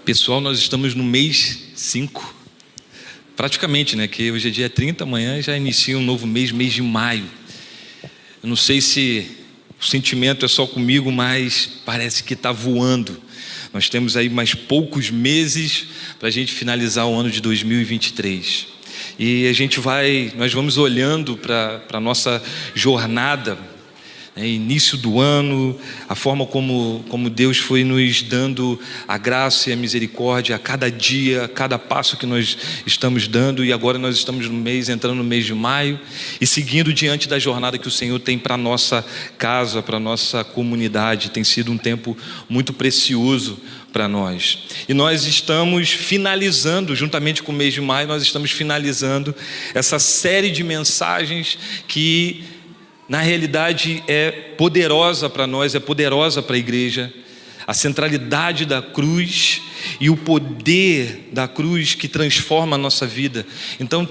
Pessoal, nós estamos no mês 5, praticamente, né? Que hoje é dia 30, amanhã já inicia um novo mês, mês de maio. Eu não sei se o sentimento é só comigo, mas parece que está voando. Nós temos aí mais poucos meses para a gente finalizar o ano de 2023. E nós vamos olhando para a nossa jornada, início do ano, a forma como Deus foi nos dando a graça e a misericórdia a cada dia, a cada passo que nós estamos dando. E agora nós estamos entrando no mês de maio e seguindo diante da jornada que o Senhor tem para a nossa casa, para a nossa comunidade. Tem sido um tempo muito precioso para nós. E nós estamos finalizando, juntamente com o mês de maio, nós estamos finalizando essa série de mensagens que na realidade é poderosa para nós, é poderosa para a igreja. A centralidade da cruz e o poder da cruz que transforma a nossa vida. Então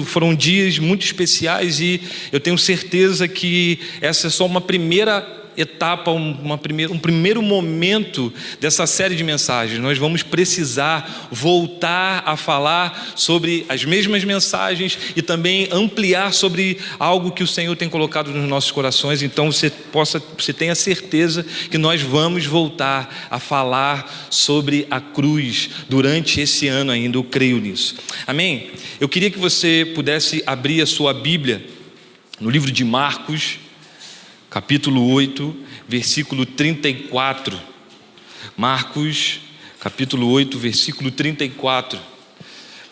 foram dias muito especiais e eu tenho certeza que essa é só uma primeira etapa, um primeiro momento dessa série de mensagens. Nós vamos precisar voltar a falar sobre as mesmas mensagens e também ampliar sobre algo que o Senhor tem colocado nos nossos corações. Então você tenha certeza que nós vamos voltar a falar sobre a cruz durante esse ano ainda, eu creio nisso. Amém? Eu queria que você pudesse abrir a sua Bíblia no livro de Marcos, capítulo 8, versículo 34. Marcos, capítulo 8, versículo 34.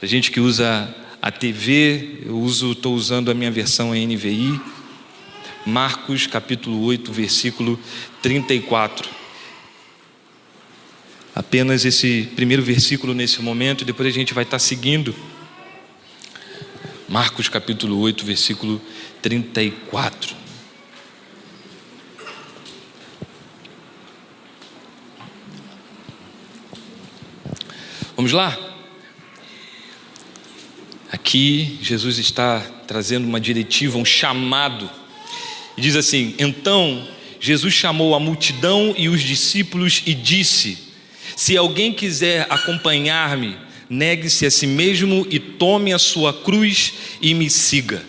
A gente que usa a TV, estou usando a minha versão NVI. Marcos, capítulo 8, versículo 34. Apenas esse primeiro versículo nesse momento, e depois a gente vai estar seguindo. Marcos, capítulo 8, versículo 34. Vamos lá? Aqui Jesus está trazendo uma diretiva, um chamado. E diz assim: então Jesus chamou a multidão e os discípulos e disse: se alguém quiser acompanhar-me, negue-se a si mesmo e tome a sua cruz e me siga.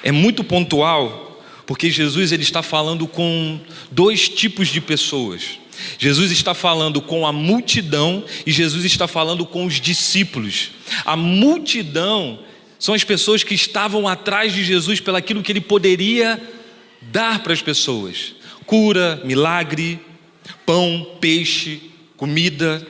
É muito pontual, porque Jesus ele está falando com dois tipos de pessoas. Jesus está falando com a multidão e Jesus está falando com os discípulos. A multidão são as pessoas que estavam atrás de Jesus pelaquilo que ele poderia dar para as pessoas: cura, milagre, pão, peixe, comida.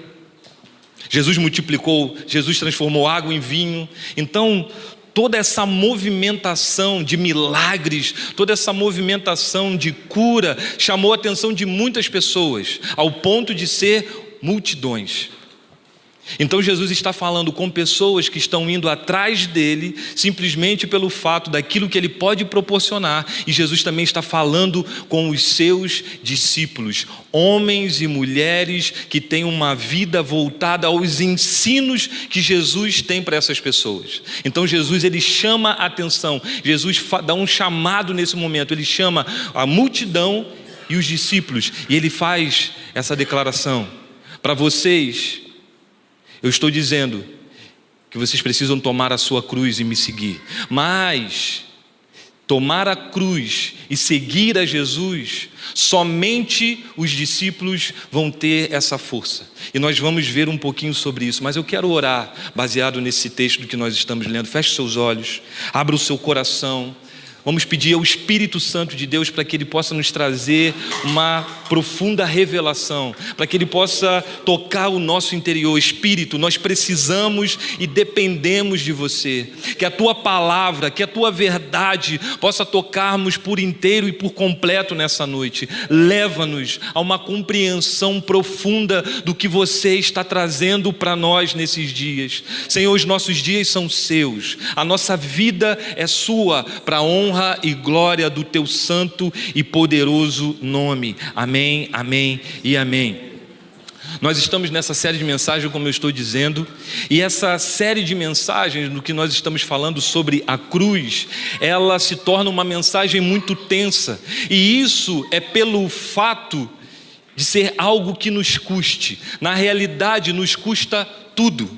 Jesus multiplicou, Jesus transformou água em vinho. Então toda essa movimentação de milagres, toda essa movimentação de cura chamou a atenção de muitas pessoas, ao ponto de ser multidões. Então Jesus está falando com pessoas que estão indo atrás dele simplesmente pelo fato daquilo que ele pode proporcionar. E Jesus também está falando com os seus discípulos, homens e mulheres que têm uma vida voltada aos ensinos que Jesus tem para essas pessoas. Então Jesus ele chama a atenção, Jesus dá um chamado nesse momento, ele chama a multidão e os discípulos e ele faz essa declaração: para vocês, eu estou dizendo que vocês precisam tomar a sua cruz e me seguir. Mas tomar a cruz e seguir a Jesus, somente os discípulos vão ter essa força. E nós vamos ver um pouquinho sobre isso. Mas eu quero orar baseado nesse texto que nós estamos lendo. Feche seus olhos, abra o seu coração. Vamos pedir ao Espírito Santo de Deus para que Ele possa nos trazer uma profunda revelação, para que Ele possa tocar o nosso interior. Espírito, nós precisamos e dependemos de Você. Que a Tua palavra, que a Tua verdade possa tocar-nos por inteiro e por completo nessa noite. Leva-nos a uma compreensão profunda do que Você está trazendo para nós nesses dias. Senhor, os nossos dias são Seus, a nossa vida é Sua, para a honra e glória do Teu santo e poderoso nome. Amém, amém e amém. Nós estamos nessa série de mensagens, como eu estou dizendo, e essa série de mensagens, no que nós estamos falando sobre a cruz, ela se torna uma mensagem muito tensa, e isso é pelo fato de ser algo que nos custe. Na realidade, nos custa tudo.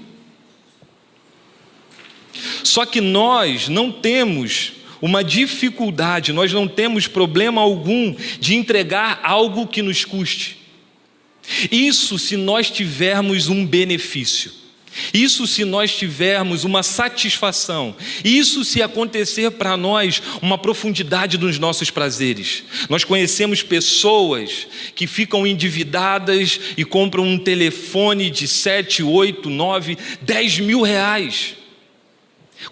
Só que nós não temos uma dificuldade, nós não temos problema algum de entregar algo que nos custe. Isso se nós tivermos um benefício. Isso se nós tivermos uma satisfação. Isso se acontecer para nós uma profundidade nos nossos prazeres. Nós conhecemos pessoas que ficam endividadas e compram um telefone de 7, 8, 9, 10 mil reais.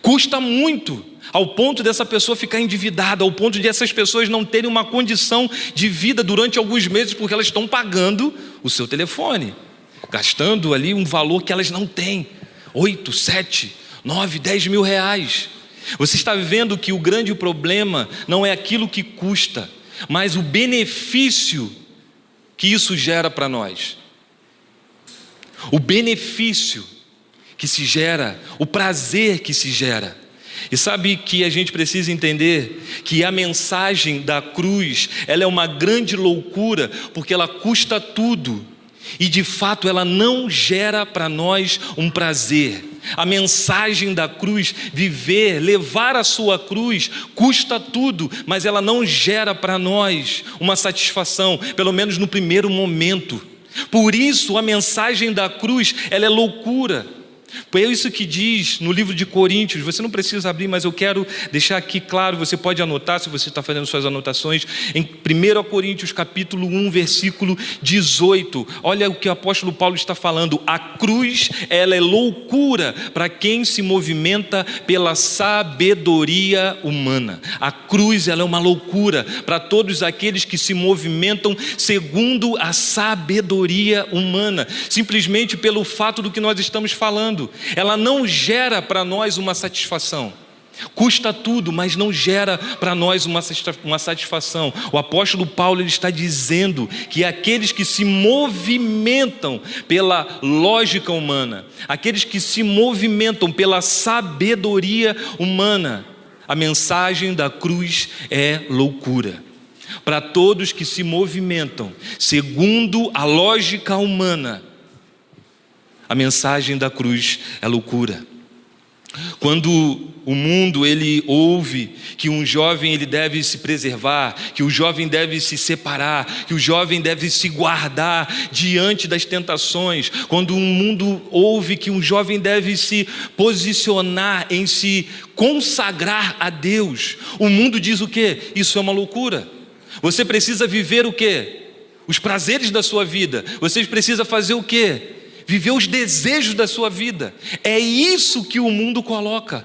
Custa muito, ao ponto dessa pessoa ficar endividada, ao ponto de essas pessoas não terem uma condição de vida durante alguns meses, porque elas estão pagando o seu telefone, gastando ali um valor que elas não têm, 8, 7, 9, 10 mil reais. Você está vendo que o grande problema não é aquilo que custa, mas o benefício que isso gera para nós. O benefício que se gera, o prazer que se gera. E sabe que a gente precisa entender que a mensagem da cruz, ela é uma grande loucura, porque ela custa tudo. E de fato ela não gera para nós um prazer. A mensagem da cruz, viver, levar a sua cruz, custa tudo, mas ela não gera para nós uma satisfação, pelo menos no primeiro momento. Por isso a mensagem da cruz, ela é loucura. É isso que diz no livro de Coríntios. Você não precisa abrir, mas eu quero deixar aqui claro. Você pode anotar, se você está fazendo suas anotações, em 1 Coríntios capítulo 1, versículo 18. Olha o que o apóstolo Paulo está falando. A cruz, ela é loucura para quem se movimenta pela sabedoria humana. A cruz, ela é uma loucura para todos aqueles que se movimentam segundo a sabedoria humana, simplesmente pelo fato do que nós estamos falando. Ela não gera para nós uma satisfação. Custa tudo, mas não gera para nós uma satisfação. O apóstolo Paulo, ele está dizendo que aqueles que se movimentam pela lógica humana, aqueles que se movimentam pela sabedoria humana, a mensagem da cruz é loucura. Para todos que se movimentam segundo a lógica humana, a mensagem da cruz é loucura. Quando o mundo ele ouve que um jovem ele deve se preservar, que o jovem deve se separar, que o jovem deve se guardar diante das tentações, quando o mundo ouve que um jovem deve se posicionar em se consagrar a Deus, o mundo diz o quê? Isso é uma loucura. Você precisa viver o quê? Os prazeres da sua vida. Você precisa fazer o quê? Viver os desejos da sua vida. É isso que o mundo coloca.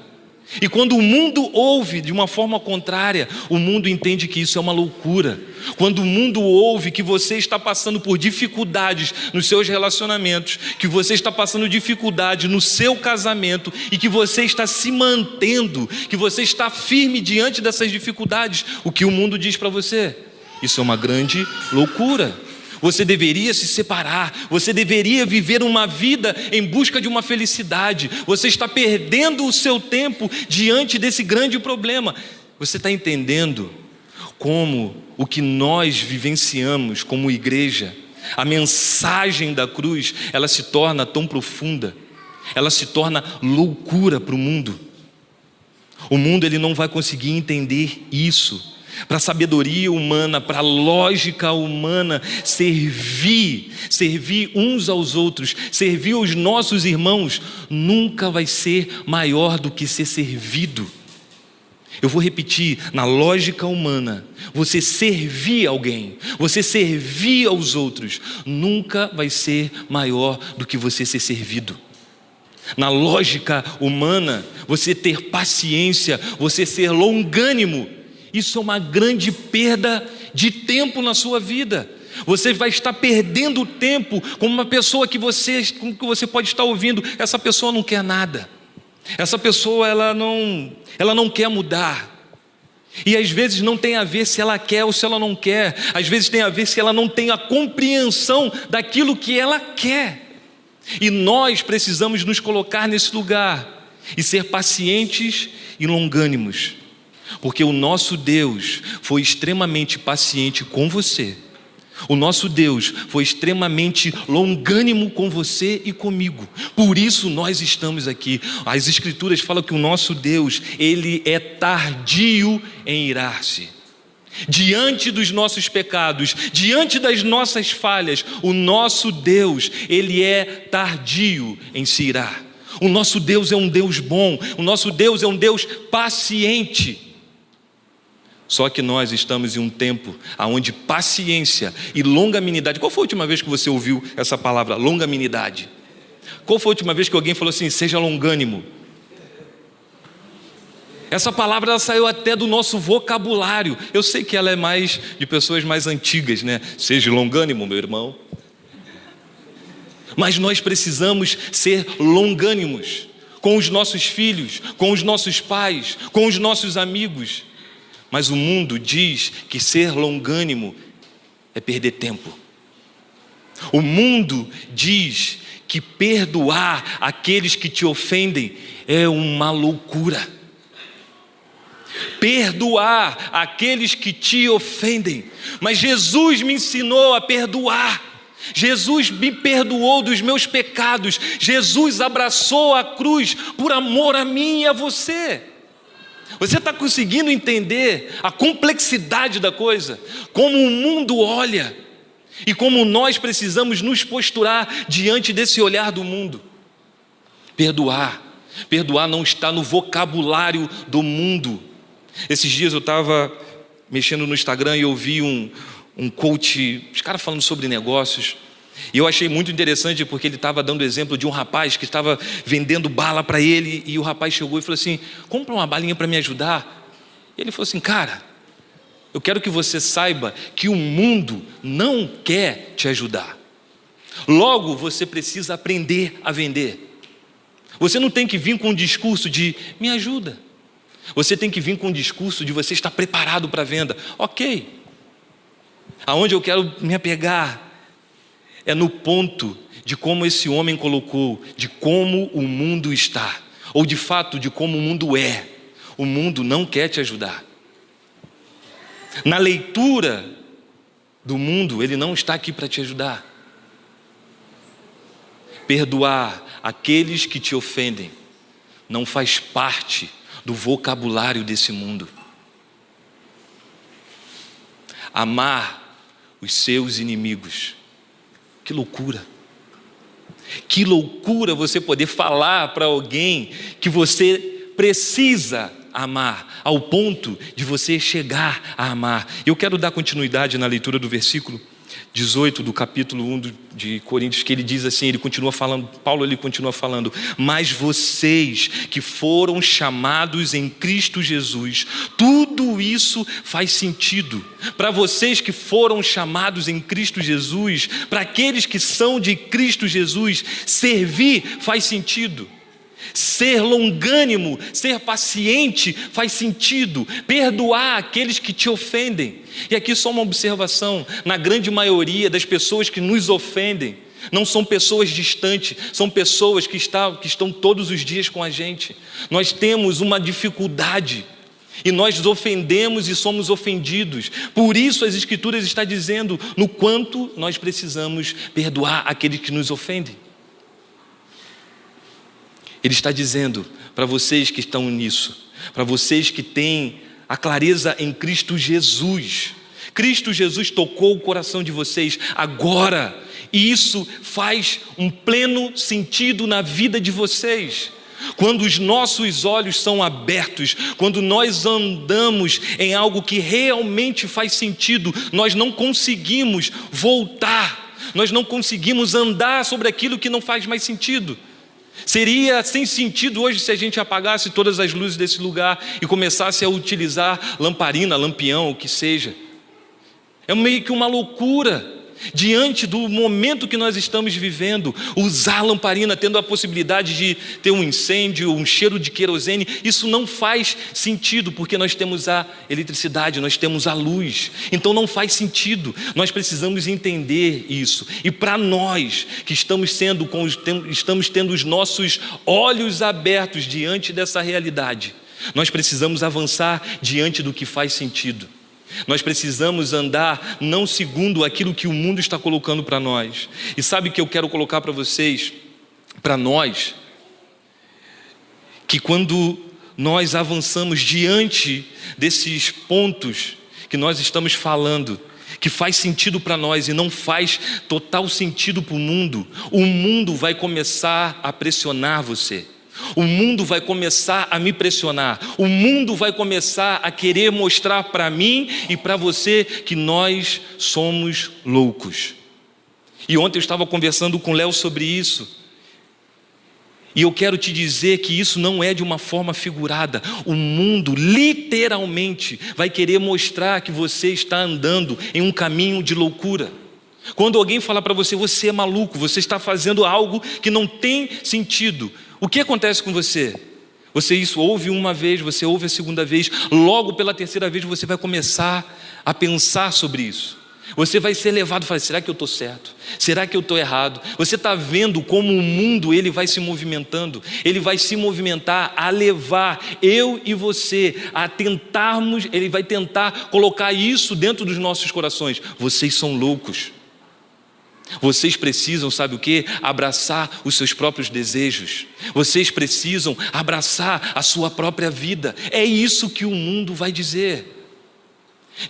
E quando o mundo ouve de uma forma contrária, o mundo entende que isso é uma loucura. Quando o mundo ouve que você está passando por dificuldades nos seus relacionamentos, que você está passando dificuldade no seu casamento e que você está se mantendo, que você está firme diante dessas dificuldades, o que o mundo diz para você? Isso é uma grande loucura. Você deveria se separar, você deveria viver uma vida em busca de uma felicidade. Você está perdendo o seu tempo diante desse grande problema. Você está entendendo como o que nós vivenciamos como igreja, a mensagem da cruz, ela se torna tão profunda, ela se torna loucura para o mundo. O mundo ele não vai conseguir entender isso. Para a sabedoria humana, para a lógica humana, servir uns aos outros, servir aos nossos irmãos, nunca vai ser maior do que ser servido. Eu vou repetir, na lógica humana, você servir alguém, você servir aos outros, nunca vai ser maior do que você ser servido. Na lógica humana, você ter paciência, você ser longânimo, isso é uma grande perda de tempo na sua vida. Você vai estar perdendo tempo com uma pessoa que você pode estar ouvindo. Essa pessoa não quer nada. Essa pessoa ela não quer mudar. E às vezes não tem a ver se ela quer ou se ela não quer. Às vezes tem a ver se ela não tem a compreensão daquilo que ela quer. E nós precisamos nos colocar nesse lugar e ser pacientes e longânimos. Porque o nosso Deus foi extremamente paciente com você. O nosso Deus foi extremamente longânimo com você e comigo. Por isso nós estamos aqui. As Escrituras falam que o nosso Deus, Ele é tardio em irar-se. Diante dos nossos pecados, diante das nossas falhas, o nosso Deus, Ele é tardio em se irar. O nosso Deus é um Deus bom, o nosso Deus é um Deus paciente. Só que nós estamos em um tempo onde paciência e longanimidade... Qual foi a última vez que você ouviu essa palavra, longanimidade? Qual foi a última vez que alguém falou assim, seja longânimo? Essa palavra ela saiu até do nosso vocabulário. Eu sei que ela é mais de pessoas mais antigas, né? Seja longânimo, meu irmão. Mas nós precisamos ser longânimos com os nossos filhos, com os nossos pais, com os nossos amigos. Mas o mundo diz que ser longânimo é perder tempo. O mundo diz que perdoar aqueles que te ofendem é uma loucura. Perdoar aqueles que te ofendem. Mas Jesus me ensinou a perdoar. Jesus me perdoou dos meus pecados. Jesus abraçou a cruz por amor a mim e a você. Você está conseguindo entender a complexidade da coisa? Como o mundo olha e como nós precisamos nos posturar diante desse olhar do mundo. Perdoar não está no vocabulário do mundo. Esses dias eu estava mexendo no Instagram e eu vi um coach, os caras falando sobre negócios. E eu achei muito interessante porque ele estava dando exemplo de um rapaz que estava vendendo bala para ele. E o rapaz chegou e falou assim, compra uma balinha para me ajudar. E ele falou assim, cara, eu quero que você saiba que o mundo não quer te ajudar. Logo, você precisa aprender a vender. Você não tem que vir com um discurso de me ajuda. Você tem que vir com um discurso de você estar preparado para a venda. Ok. Aonde eu quero me apegar é no ponto de como esse homem colocou, de como o mundo está, ou de fato de como o mundo é. O mundo não quer te ajudar. Na leitura do mundo, ele não está aqui para te ajudar. Perdoar aqueles que te ofendem não faz parte do vocabulário desse mundo. Amar os seus inimigos. Que loucura! Que loucura você poder falar para alguém que você precisa amar, ao ponto de você chegar a amar. Eu quero dar continuidade na leitura do versículo 18 do capítulo 1 de Coríntios, que ele diz assim, ele continua falando, Paulo ele continua falando, mas vocês que foram chamados em Cristo Jesus, tudo isso faz sentido. Para vocês que foram chamados em Cristo Jesus, para aqueles que são de Cristo Jesus, servir faz sentido. Ser longânimo, ser paciente faz sentido. Perdoar aqueles que te ofendem. E aqui só uma observação: na grande maioria das pessoas que nos ofendem não são pessoas distantes, são pessoas que estão todos os dias com a gente. Nós temos uma dificuldade e nós nos ofendemos e somos ofendidos. Por isso as Escrituras estão dizendo no quanto nós precisamos perdoar aqueles que nos ofendem. Ele está dizendo para vocês que estão nisso, para vocês que têm a clareza em Cristo Jesus. Cristo Jesus tocou o coração de vocês agora, e isso faz um pleno sentido na vida de vocês. Quando os nossos olhos são abertos, quando nós andamos em algo que realmente faz sentido, nós não conseguimos voltar, nós não conseguimos andar sobre aquilo que não faz mais sentido. Seria sem sentido hoje se a gente apagasse todas as luzes desse lugar e começasse a utilizar lamparina, lampião, o que seja. É meio que uma loucura diante do momento que nós estamos vivendo, usar lamparina tendo a possibilidade de ter um incêndio, um cheiro de querosene. Isso não faz sentido, porque nós temos a eletricidade, nós temos a luz, então não faz sentido. Nós precisamos entender isso, e para nós que estamos tendo os nossos olhos abertos diante dessa realidade, nós precisamos avançar diante do que faz sentido. Nós precisamos andar não segundo aquilo que o mundo está colocando para nós. E sabe o que eu quero colocar para vocês, para nós? Que quando nós avançamos diante desses pontos que nós estamos falando, que faz sentido para nós e não faz total sentido para o mundo vai começar a pressionar você. O mundo vai começar a me pressionar. O mundo vai começar a querer mostrar para mim e para você que nós somos loucos. E ontem eu estava conversando com o Léo sobre isso. E eu quero te dizer que isso não é de uma forma figurada. O mundo literalmente vai querer mostrar que você está andando em um caminho de loucura. Quando alguém fala para você, você é maluco, você está fazendo algo que não tem sentido, o que acontece com você? Você isso ouve uma vez, você ouve a segunda vez, logo pela terceira vez você vai começar a pensar sobre isso. Você vai ser levado e falar, será que eu estou certo? Será que eu estou errado? Você está vendo como o mundo ele vai se movimentando. Ele vai se movimentar a levar eu e você a tentarmos, ele vai tentar colocar isso dentro dos nossos corações. Vocês são loucos. Vocês precisam, sabe o quê? Abraçar os seus próprios desejos. Vocês precisam abraçar a sua própria vida. É isso que o mundo vai dizer.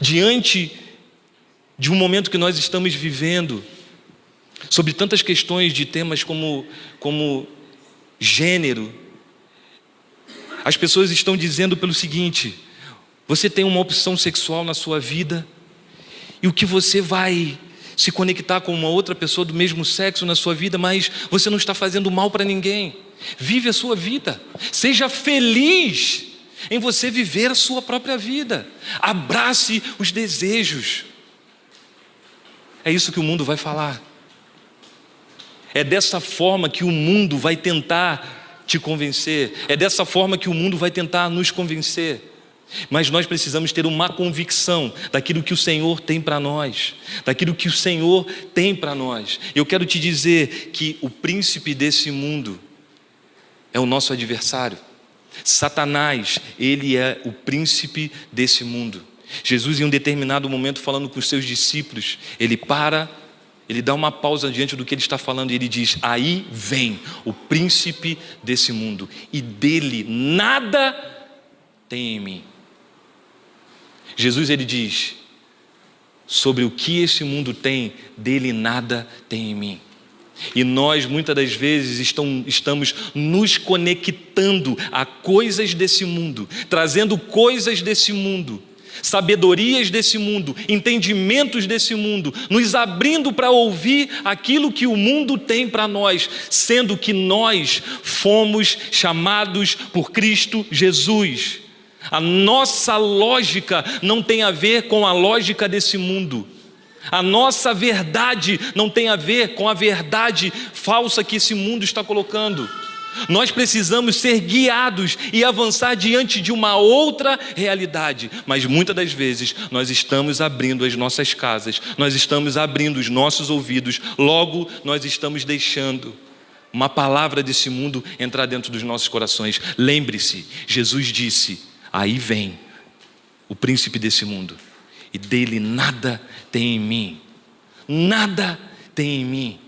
Diante de um momento que nós estamos vivendo, sobre tantas questões de temas como gênero, as pessoas estão dizendo pelo seguinte: você tem uma opção sexual na sua vida, e o que você vai se conectar com uma outra pessoa do mesmo sexo na sua vida, mas você não está fazendo mal para ninguém. Vive a sua vida, seja feliz em você viver a sua própria vida, abrace os desejos. É isso que o mundo vai falar. É dessa forma que o mundo vai tentar te convencer. É dessa forma que o mundo vai tentar nos convencer. Mas nós precisamos ter uma convicção daquilo que o Senhor tem para nós. Daquilo que o Senhor tem para nós. Eu quero te dizer que o príncipe desse mundo é o nosso adversário. Satanás, ele é o príncipe desse mundo. Jesus, em um determinado momento, falando com os seus discípulos, ele dá uma pausa diante do que ele está falando e ele diz: aí vem o príncipe desse mundo e dele nada tem em mim. Jesus, ele diz, sobre o que esse mundo tem, dele nada tem em mim. E nós muitas das vezes estamos nos conectando a coisas desse mundo, trazendo coisas desse mundo, sabedorias desse mundo, entendimentos desse mundo, nos abrindo para ouvir aquilo que o mundo tem para nós, sendo que nós fomos chamados por Cristo Jesus. A nossa lógica não tem a ver com a lógica desse mundo. A nossa verdade não tem a ver com a verdade falsa que esse mundo está colocando. Nós precisamos ser guiados e avançar diante de uma outra realidade. Mas muitas das vezes nós estamos abrindo as nossas casas, nós estamos abrindo os nossos ouvidos, logo nós estamos deixando uma palavra desse mundo entrar dentro dos nossos corações. Lembre-se, Jesus disse: aí vem o príncipe desse mundo e dele nada tem em mim. Nada tem em mim.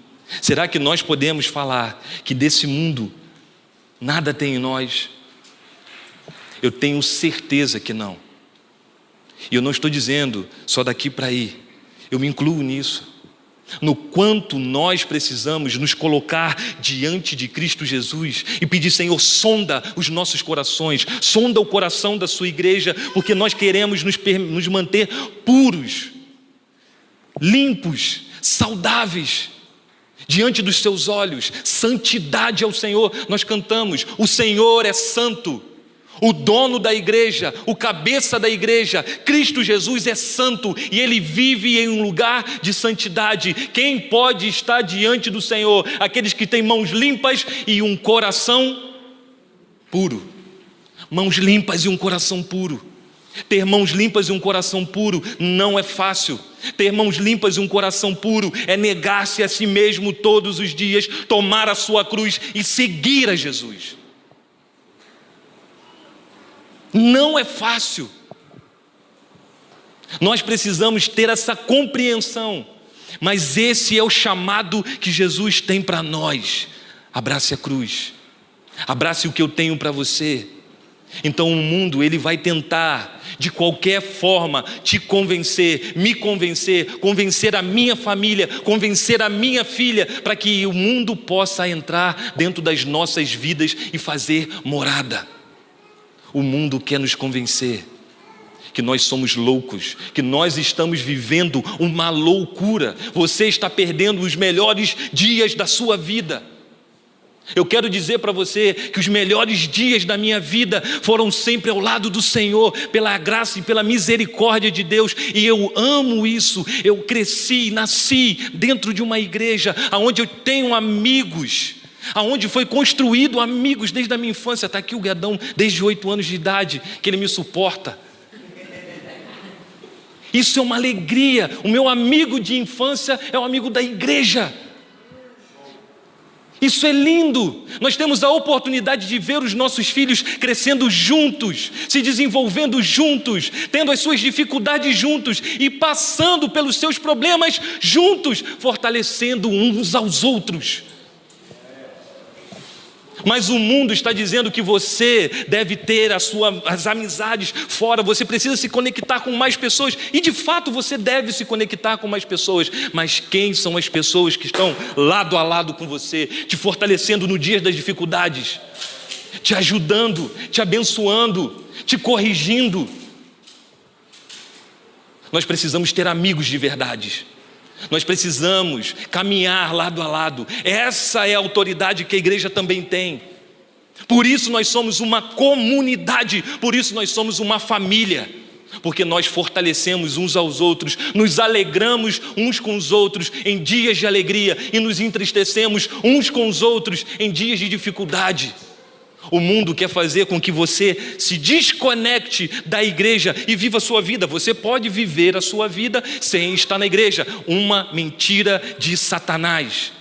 Será que nós podemos falar que desse mundo nada tem em nós? Eu tenho certeza que não. E eu não estou dizendo só daqui para aí. Eu me incluo nisso. No quanto nós precisamos nos colocar diante de Cristo Jesus e pedir: Senhor, sonda os nossos corações, sonda o coração da sua igreja, porque nós queremos nos manter puros, limpos, saudáveis diante dos seus olhos. Santidade ao Senhor. Nós cantamos: o Senhor é santo. O dono da igreja, o cabeça da igreja, Cristo Jesus é santo e Ele vive em um lugar de santidade. Quem pode estar diante do Senhor? Aqueles que têm mãos limpas e um coração puro. Mãos limpas e um coração puro. Ter mãos limpas e um coração puro não é fácil. Ter mãos limpas e um coração puro é negar-se a si mesmo todos os dias, tomar a sua cruz e seguir a Jesus. Não é fácil. Nós precisamos ter essa compreensão, mas esse é o chamado que Jesus tem para nós. Abrace a cruz, abrace o que eu tenho para você. Então o mundo, ele vai tentar de qualquer forma te convencer, me convencer, convencer a minha família, convencer a minha filha, para que o mundo possa entrar dentro das nossas vidas e fazer morada. O mundo quer nos convencer que nós somos loucos, que nós estamos vivendo uma loucura. Você está perdendo os melhores dias da sua vida. Eu quero dizer para você que os melhores dias da minha vida foram sempre ao lado do Senhor, pela graça e pela misericórdia de Deus, e eu amo isso. Eu cresci, nasci dentro de uma igreja onde eu tenho amigos, aonde foi construído amigos desde a minha infância. Está aqui o Guedão, desde 8 anos de idade, que ele me suporta. Isso é uma alegria. O meu amigo de infância é um amigo da igreja. Isso é lindo. Nós temos a oportunidade de ver os nossos filhos crescendo juntos, se desenvolvendo juntos, tendo as suas dificuldades juntos e passando pelos seus problemas juntos, fortalecendo uns aos outros. Mas o mundo está dizendo que você deve ter as amizades fora, você precisa se conectar com mais pessoas, e de fato você deve se conectar com mais pessoas, mas quem são as pessoas que estão lado a lado com você, te fortalecendo no dia das dificuldades, te ajudando, te abençoando, te corrigindo? Nós precisamos ter amigos de verdade. Nós precisamos caminhar lado a lado. Essa é a autoridade que a igreja também tem. Por isso nós somos uma comunidade, por isso nós somos uma família, porque nós fortalecemos uns aos outros, nos alegramos uns com os outros em dias de alegria e nos entristecemos uns com os outros em dias de dificuldade. O mundo quer fazer com que você se desconecte da igreja e viva a sua vida. Você pode viver a sua vida sem estar na igreja. Uma mentira de Satanás,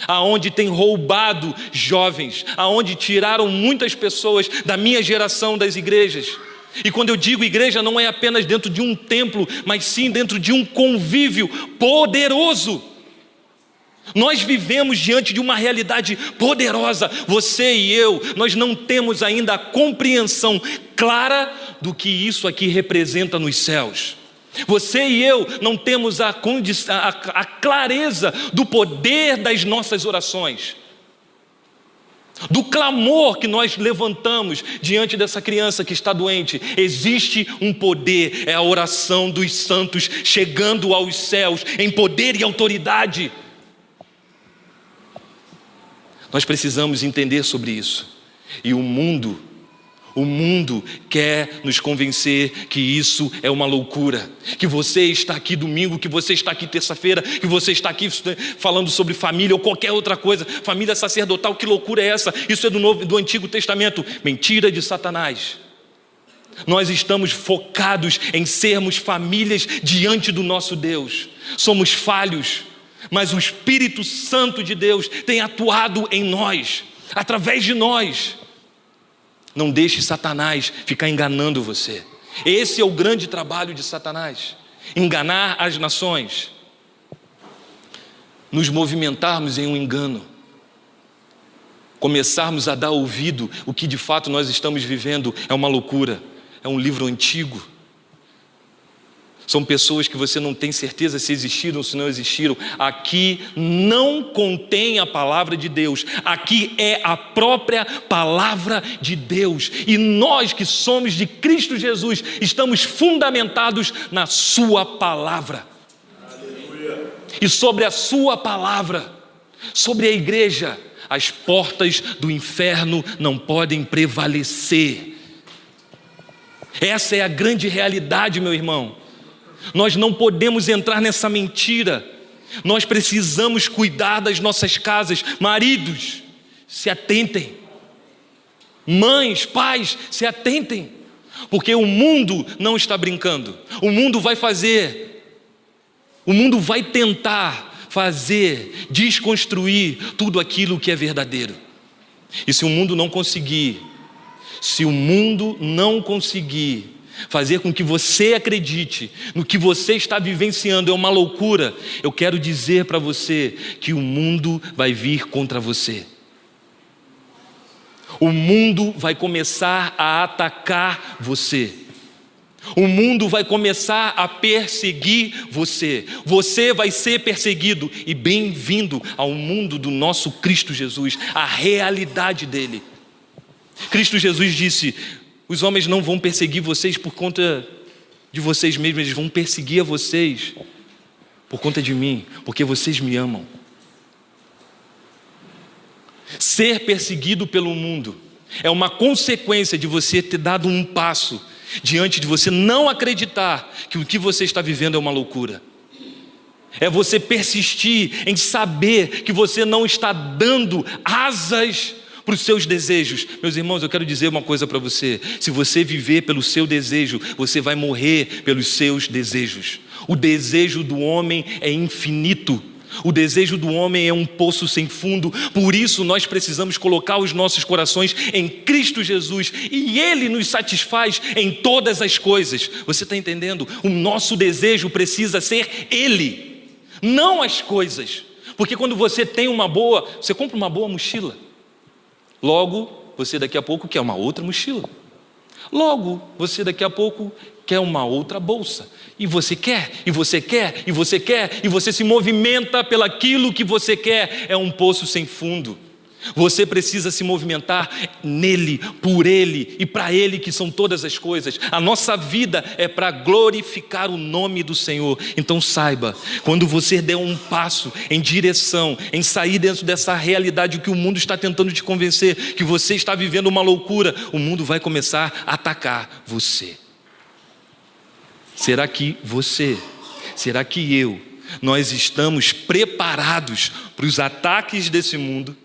aonde tem roubado jovens, aonde tiraram muitas pessoas da minha geração das igrejas. E quando eu digo igreja, não é apenas dentro de um templo, mas sim dentro de um convívio poderoso. Nós vivemos diante de uma realidade poderosa. Você e eu, nós não temos ainda a compreensão clara do que isso aqui representa nos céus. Você e eu não temos a clareza do poder das nossas orações, do clamor que nós levantamos diante dessa criança que está doente. Existe um poder, é a oração dos santos chegando aos céus em poder e autoridade. Nós precisamos entender sobre isso. E o mundo quer nos convencer que isso é uma loucura, que você está aqui domingo, que você está aqui terça-feira, que você está aqui falando sobre família ou qualquer outra coisa, família sacerdotal, que loucura é essa? Isso é do Antigo Testamento. Mentira de Satanás. Nós estamos focados em sermos famílias diante do nosso Deus. Somos falhos, mas o Espírito Santo de Deus tem atuado em nós, através de nós. Não deixe Satanás ficar enganando você. Esse é o grande trabalho de Satanás: enganar as nações, nos movimentarmos em um engano, começarmos a dar ouvido. O que de fato nós estamos vivendo é uma loucura, é um livro antigo. São pessoas que você não tem certeza se existiram ou se não existiram. Aqui não contém a palavra de Deus. Aqui é a própria palavra de Deus. E nós que somos de Cristo Jesus, estamos fundamentados na sua palavra. Aleluia. E sobre a sua palavra, sobre a igreja, as portas do inferno não podem prevalecer. Essa é a grande realidade, meu irmão. Nós não podemos entrar nessa mentira. Nós precisamos cuidar das nossas casas. Maridos, se atentem. Mães, pais, se atentem. Porque o mundo não está brincando. O mundo vai tentar fazer, desconstruir tudo aquilo que é verdadeiro. E se o mundo não conseguir fazer com que você acredite no que você está vivenciando é uma loucura, eu quero dizer para você que o mundo vai vir contra você. O mundo vai começar a atacar você. O mundo vai começar a perseguir você. Você vai ser perseguido. E bem-vindo ao mundo do nosso Cristo Jesus, a realidade dele. Cristo Jesus disse: os homens não vão perseguir vocês por conta de vocês mesmos, eles vão perseguir a vocês por conta de mim, porque vocês me amam. Ser perseguido pelo mundo é uma consequência de você ter dado um passo diante de você não acreditar que o que você está vivendo é uma loucura. É você persistir em saber que você não está dando asas para os seus desejos. Meus irmãos, eu quero dizer uma coisa para você: se você viver pelo seu desejo, você vai morrer pelos seus desejos. O desejo do homem é infinito. O desejo do homem é um poço sem fundo. Por isso nós precisamos colocar os nossos corações em Cristo Jesus, e Ele nos satisfaz em todas as coisas. Você está entendendo? O nosso desejo precisa ser Ele, não as coisas. Porque quando você tem você compra uma boa mochila, logo você daqui a pouco quer uma outra mochila. Logo você daqui a pouco quer uma outra bolsa. E você quer, e você quer, e você quer, e você se movimenta pelaquilo que você quer. É um poço sem fundo. Você precisa se movimentar nele, por ele e para ele, que são todas as coisas. A nossa vida é para glorificar o nome do Senhor. Então saiba, quando você der um passo em direção, em sair dentro dessa realidade que o mundo está tentando te convencer, que você está vivendo uma loucura, o mundo vai começar a atacar você. Será que nós estamos preparados para os ataques desse mundo?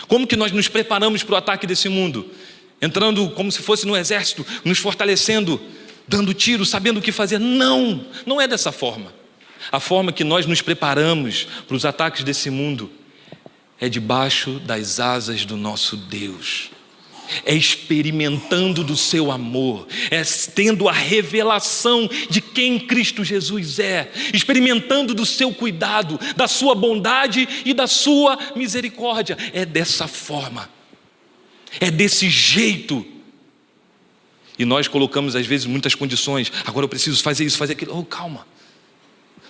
Como que nós nos preparamos para o ataque desse mundo? Entrando como se fosse no exército, nos fortalecendo, dando tiro, sabendo o que fazer? Não, não é dessa forma. A forma que nós nos preparamos para os ataques desse mundo é debaixo das asas do nosso Deus. É experimentando do seu amor, é tendo a revelação de quem Cristo Jesus é, experimentando do seu cuidado, da sua bondade e da sua misericórdia. É dessa forma, é desse jeito. E nós colocamos às vezes muitas condições. Agora eu preciso fazer isso, fazer aquilo. Oh, calma.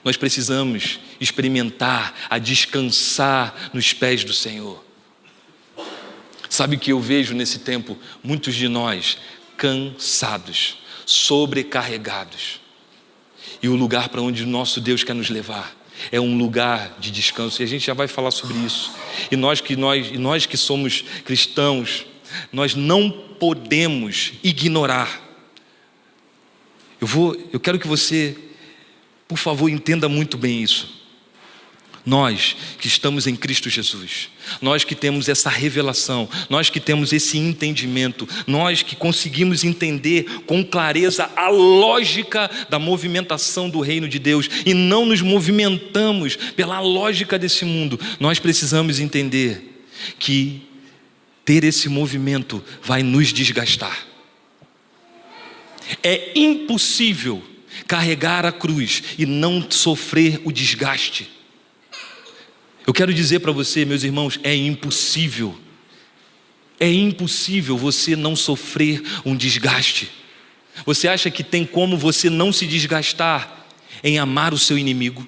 Nós precisamos experimentar a descansar nos pés do Senhor. Sabe o que eu vejo nesse tempo? Muitos de nós cansados, sobrecarregados. E o lugar para onde o nosso Deus quer nos levar é um lugar de descanso. E a gente já vai falar sobre isso. E nós que somos cristãos, nós não podemos ignorar. Eu quero que você, por favor, entenda muito bem isso. Nós que estamos em Cristo Jesus, nós que temos essa revelação, nós que temos esse entendimento, nós que conseguimos entender com clareza a lógica da movimentação do reino de Deus e não nos movimentamos pela lógica desse mundo, nós precisamos entender que ter esse movimento vai nos desgastar. É impossível carregar a cruz e não sofrer o desgaste. Eu quero dizer para você, meus irmãos, é impossível você não sofrer um desgaste. Você acha que tem como você não se desgastar em amar o seu inimigo?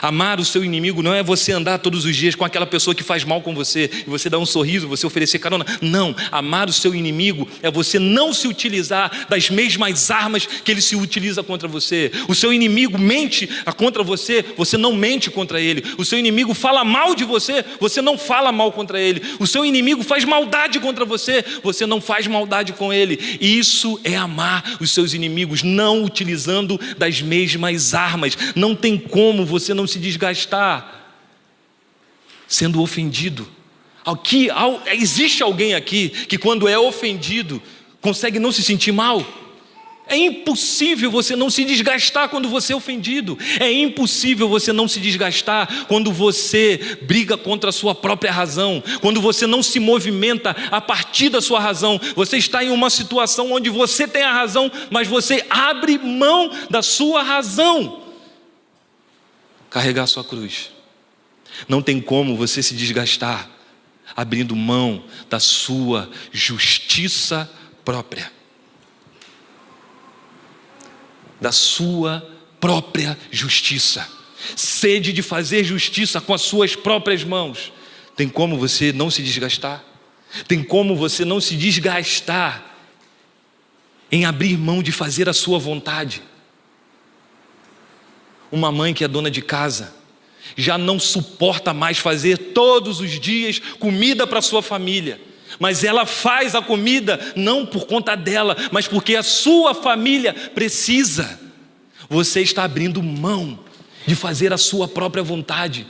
Amar o seu inimigo não é você andar todos os dias com aquela pessoa que faz mal com você e você dar um sorriso, você oferecer carona. Não, amar o seu inimigo é você não se utilizar das mesmas armas que ele se utiliza contra você. O seu inimigo mente contra você, você não mente contra ele. O seu inimigo fala mal de você, você não fala mal contra ele. O seu inimigo faz maldade contra você, você não faz maldade com ele. Isso é amar os seus inimigos, não utilizando das mesmas armas. Não tem como você não se desgastar sendo ofendido. Existe alguém aqui que quando é ofendido consegue não se sentir mal? É impossível você não se desgastar quando você é ofendido. É impossível você não se desgastar quando você briga contra a sua própria razão, quando você não se movimenta a partir da sua razão. Você está em uma situação onde você tem a razão, mas você abre mão da sua razão. Carregar a sua cruz. Não tem como você se desgastar abrindo mão da sua justiça própria. Da sua própria justiça. Sede de fazer justiça com as suas próprias mãos. Tem como você não se desgastar? Tem como você não se desgastar em abrir mão de fazer a sua vontade? Uma mãe que é dona de casa já não suporta mais fazer todos os dias comida para sua família. Mas ela faz a comida não por conta dela, mas porque a sua família precisa. Você está abrindo mão de fazer a sua própria vontade.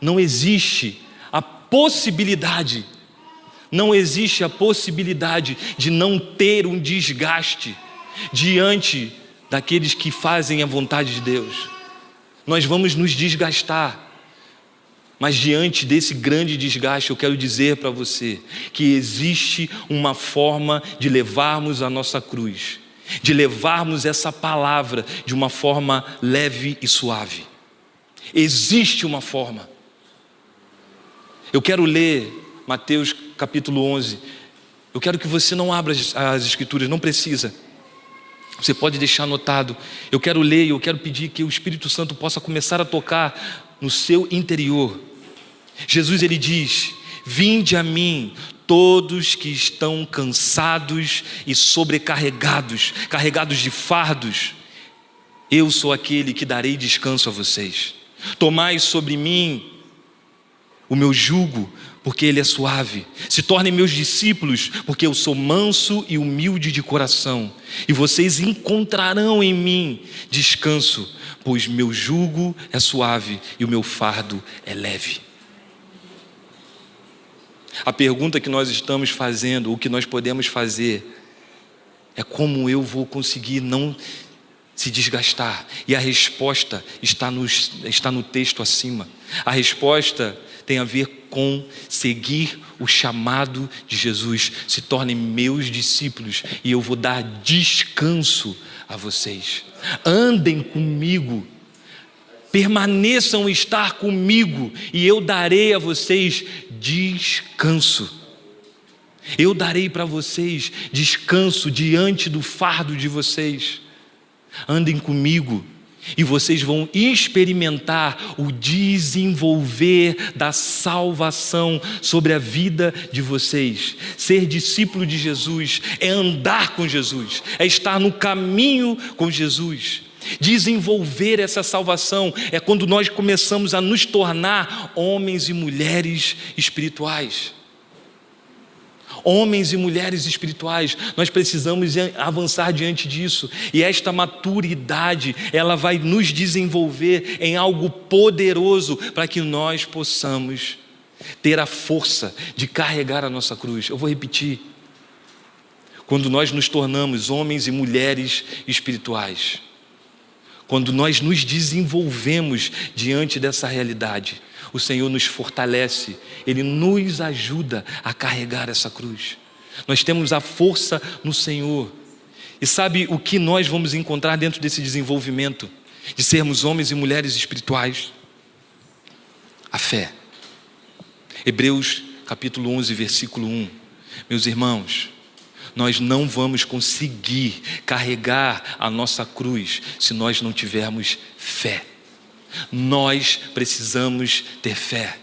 Não existe a possibilidade de não ter um desgaste diante daqueles que fazem a vontade de Deus. Nós vamos nos desgastar. Mas diante desse grande desgaste, eu quero dizer para você que existe uma forma de levarmos a nossa cruz, de levarmos essa palavra de uma forma leve e suave. Existe uma forma. Eu quero ler Mateus capítulo 11. Eu quero que você não abra as escrituras, não precisa. Você pode deixar anotado. Eu quero ler e eu quero pedir que o Espírito Santo possa começar a tocar no seu interior. Jesus, ele diz: vinde a mim todos que estão cansados e sobrecarregados, carregados de fardos. Eu sou aquele que darei descanso a vocês. Tomai sobre mim o meu jugo, porque ele é suave. Se tornem meus discípulos, porque eu sou manso e humilde de coração. E vocês encontrarão em mim descanso, pois meu jugo é suave e o meu fardo é leve. A pergunta que nós estamos fazendo, o que nós podemos fazer, é como eu vou conseguir não se desgastar. E a resposta está no texto acima. A resposta tem a ver com seguir o chamado de Jesus. Se tornem meus discípulos e eu vou dar descanso a vocês. Andem comigo. Permaneçam estar comigo e eu darei a vocês descanso. Eu darei para vocês descanso diante do fardo de vocês. Andem comigo e vocês vão experimentar o desenvolver da salvação sobre a vida de vocês. Ser discípulo de Jesus é andar com Jesus, é estar no caminho com Jesus. Desenvolver essa salvação é quando nós começamos a nos tornar homens e mulheres espirituais. Homens e mulheres espirituais, nós precisamos avançar diante disso. E esta maturidade, ela vai nos desenvolver em algo poderoso para que nós possamos ter a força de carregar a nossa cruz. Eu vou repetir. Quando nós nos tornamos homens e mulheres espirituais, quando nós nos desenvolvemos diante dessa realidade, o Senhor nos fortalece, Ele nos ajuda a carregar essa cruz. Nós temos a força no Senhor. E sabe o que nós vamos encontrar dentro desse desenvolvimento? De sermos homens e mulheres espirituais? A fé. Hebreus capítulo 11, versículo 1. Meus irmãos, nós não vamos conseguir carregar a nossa cruz se nós não tivermos fé. Nós precisamos ter fé.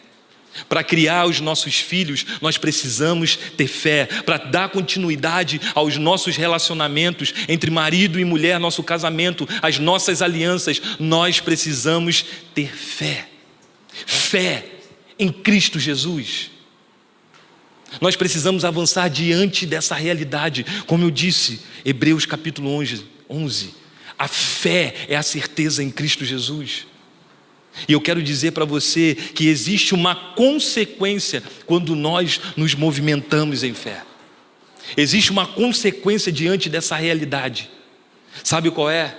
Para criar os nossos filhos, nós precisamos ter fé. Para dar continuidade aos nossos relacionamentos entre marido e mulher, nosso casamento, as nossas alianças, nós precisamos ter fé. Fé em Cristo Jesus. Nós precisamos avançar diante dessa realidade. Como eu disse, Hebreus capítulo 11. A fé é a certeza em Cristo Jesus. E eu quero dizer para você que existe uma consequência quando nós nos movimentamos em fé. Existe uma consequência diante dessa realidade. Sabe qual é?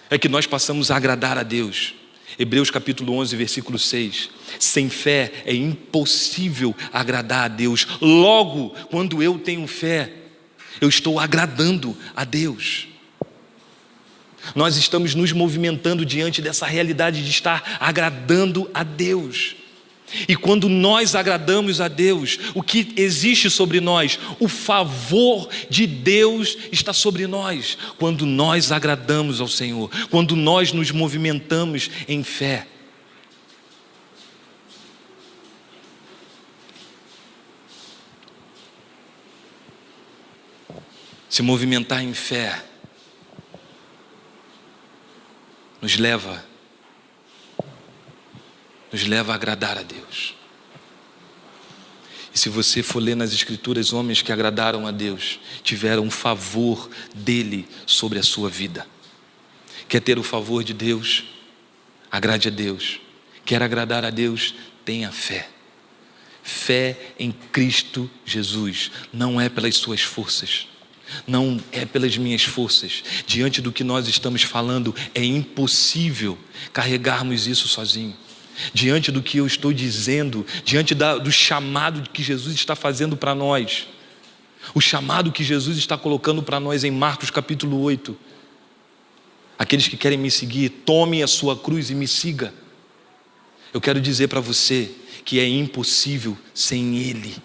É que nós passamos a agradar a Deus. Hebreus capítulo 11, versículo 6. Sem fé é impossível agradar a Deus. Logo, quando eu tenho fé, eu estou agradando a Deus. Nós estamos nos movimentando diante dessa realidade de estar agradando a Deus. E quando nós agradamos a Deus, o que existe sobre nós? O favor de Deus está sobre nós. Quando nós agradamos ao Senhor, quando nós nos movimentamos em fé. Se movimentar em fé nos leva a agradar a Deus. E se você for ler nas Escrituras, homens que agradaram a Deus tiveram o favor dele sobre a sua vida. Quer ter o favor de Deus? Agrade a Deus. Quer agradar a Deus? Tenha fé. Fé em Cristo Jesus. Não é pelas suas forças, não é pelas minhas forças. Diante do que nós estamos falando, é impossível carregarmos isso sozinho. Diante do que eu estou dizendo, diante do chamado que Jesus está fazendo para nós, o chamado que Jesus está colocando para nós em Marcos capítulo 8, aqueles que querem me seguir, tome a sua cruz e me siga. Eu quero dizer para você que é impossível sem Ele.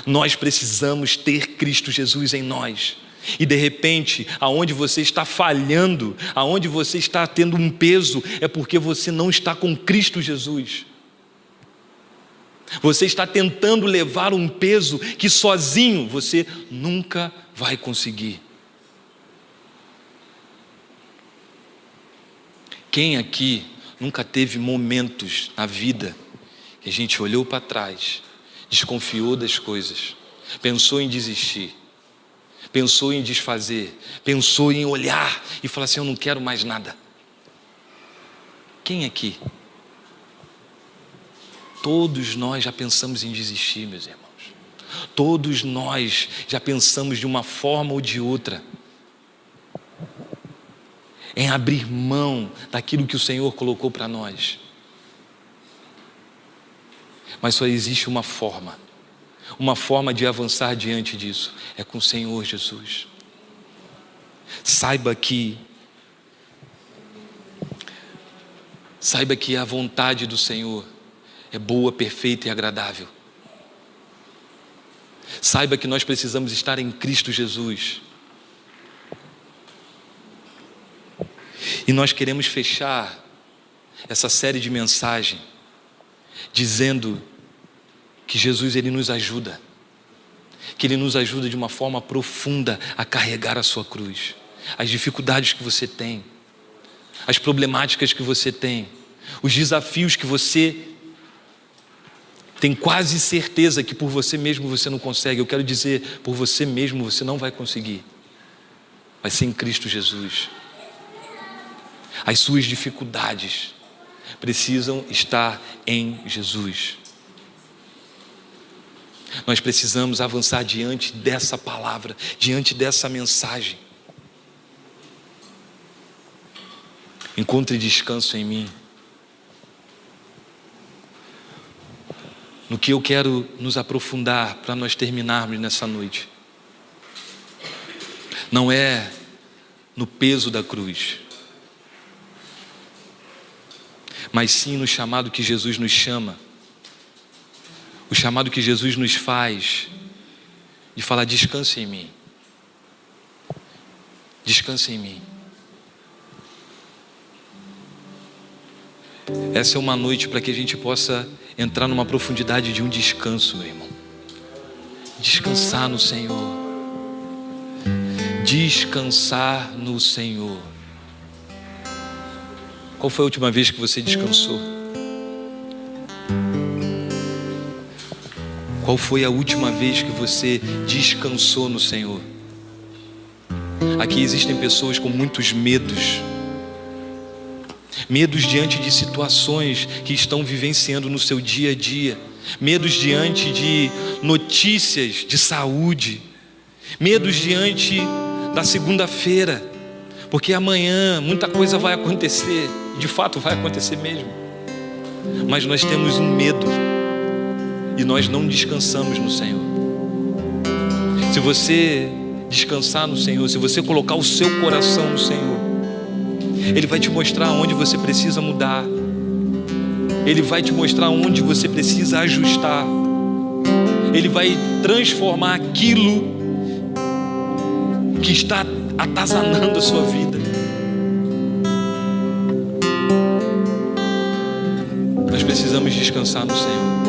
Nós precisamos ter Cristo Jesus em nós. E de repente, aonde você está falhando, aonde você está tendo um peso, é porque você não está com Cristo Jesus. Você está tentando levar um peso que sozinho você nunca vai conseguir. Quem aqui nunca teve momentos na vida que a gente olhou para trás, desconfiou das coisas, pensou em desistir, pensou em desfazer, pensou em olhar e falar assim: eu não quero mais nada? Quem aqui? Todos nós já pensamos em desistir, meus irmãos. Todos nós já pensamos de uma forma ou de outra em abrir mão daquilo que o Senhor colocou para nós. Mas só existe uma forma de avançar diante disso, é com o Senhor Jesus. Saiba que a vontade do Senhor é boa, perfeita e agradável. Saiba que nós precisamos estar em Cristo Jesus. E nós queremos fechar essa série de mensagens dizendo que Jesus, Ele nos ajuda, que Ele nos ajuda de uma forma profunda a carregar a sua cruz. As dificuldades que você tem, as problemáticas que você tem, os desafios que você tem quase certeza que por você mesmo você não consegue. Eu quero dizer, por você mesmo você não vai conseguir. Vai ser em Cristo Jesus. As suas dificuldades precisam estar em Jesus. Nós precisamos avançar diante dessa palavra, diante dessa mensagem. Encontre descanso em mim. No que eu quero nos aprofundar para nós terminarmos nessa noite, não é no peso da cruz, mas sim no chamado que Jesus nos chama, o chamado que Jesus nos faz de falar: descanse em mim, descanse em mim. Essa é uma noite para que a gente possa entrar numa profundidade de um descanso, meu irmão. Descansar no Senhor. Descansar no Senhor. Qual foi a última vez que você descansou? Qual foi a última vez que você descansou no Senhor? Aqui existem pessoas com muitos medos. Medos diante de situações que estão vivenciando no seu dia a dia. Medos diante de notícias de saúde. Medos diante da segunda-feira, porque amanhã muita coisa vai acontecer, de fato vai acontecer mesmo, mas nós temos um medo e nós não descansamos no Senhor. Se você descansar no Senhor, se você colocar o seu coração no Senhor, Ele vai te mostrar onde você precisa mudar, Ele vai te mostrar onde você precisa ajustar, Ele vai transformar aquilo que está atazanando a sua vida. Nós precisamos descansar no Senhor.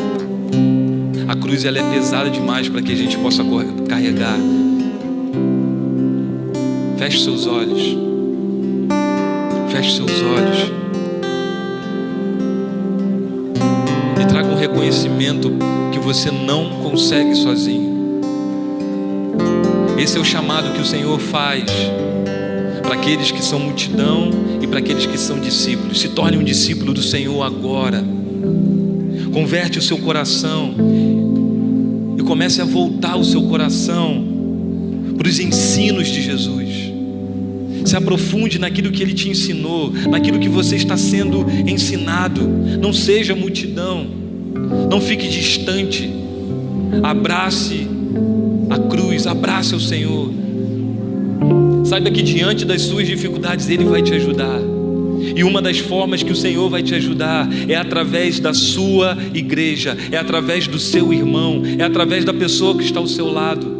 A cruz ela é pesada demais para que a gente possa carregar. Feche seus olhos. Feche seus olhos. E traga um reconhecimento que você não consegue sozinho. Esse é o chamado que o Senhor faz para aqueles que são multidão e para aqueles que são discípulos. Se torne um discípulo do Senhor agora. Converte o seu coração e comece a voltar o seu coração para os ensinos de Jesus. Se aprofunde naquilo que Ele te ensinou, naquilo que você está sendo ensinado. Não seja multidão, não fique distante. Abrace a cruz, abrace o Senhor. Saiba que diante das suas dificuldades Ele vai te ajudar. E uma das formas que o Senhor vai te ajudar é através da sua igreja, é através do seu irmão, é através da pessoa que está ao seu lado.